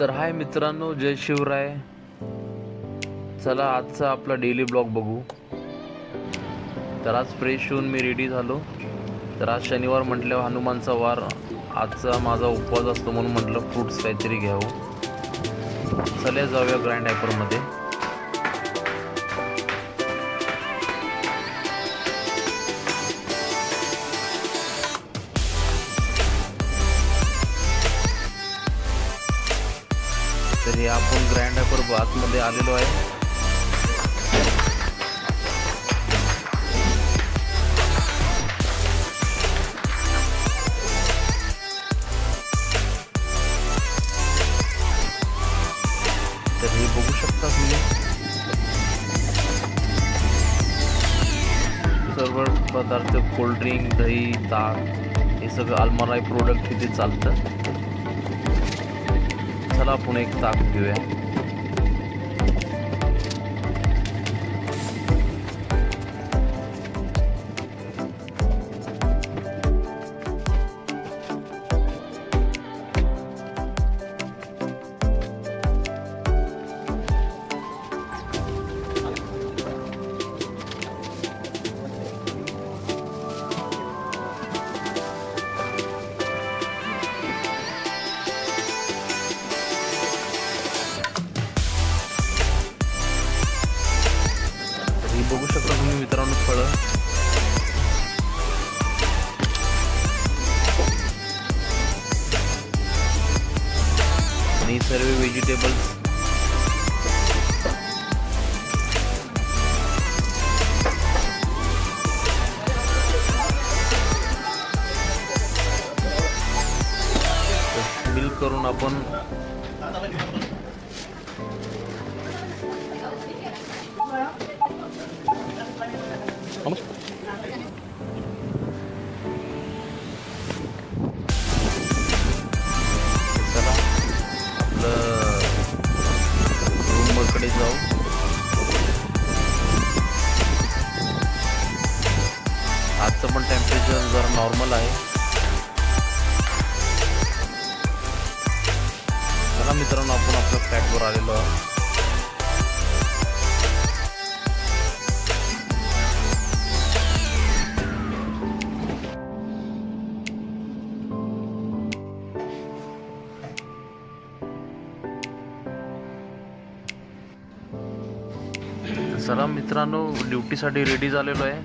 तर हाय मित्रांनो, जय शिवराय. चला आजचा आपला डेली ब्लॉग बघू. तर आज फ्रेश होऊन मी रेडी झालो. तर आज शनिवार म्हटल्यावर हनुमानचा वार, आजचा माझा उपवास असतो म्हणून म्हटलं फ्रूट्स काहीतरी घ्यावं. चला जाऊया ग्रँड हायपरमध्ये. तर हे आपण ग्रँड हायपर आतमध्ये आलेलो आहे. तर हे बघू शकता तुम्ही, सर्व पदार्थ, कोल्ड्रिंक, दही, ताक, हे सगळं अलमाराई प्रोडक्ट तिथे चालतं. चला आपण एक ताक घेऊया. बघू शकता तुम्ही मित्रांनो, फळं आणि सर्व व्हेजिटेबल्स. मिल्क करून आपण चला आपलं रूमकडे जाऊ. आजचं पण टेम्परेचर जरा नॉर्मल आहे. चला मित्रांनो, आपण आपल्या फ्लॅटवर आलेलो आहोत. चला मित्रांनो, ड्युटीसाठी रेडी झालेलो आहे.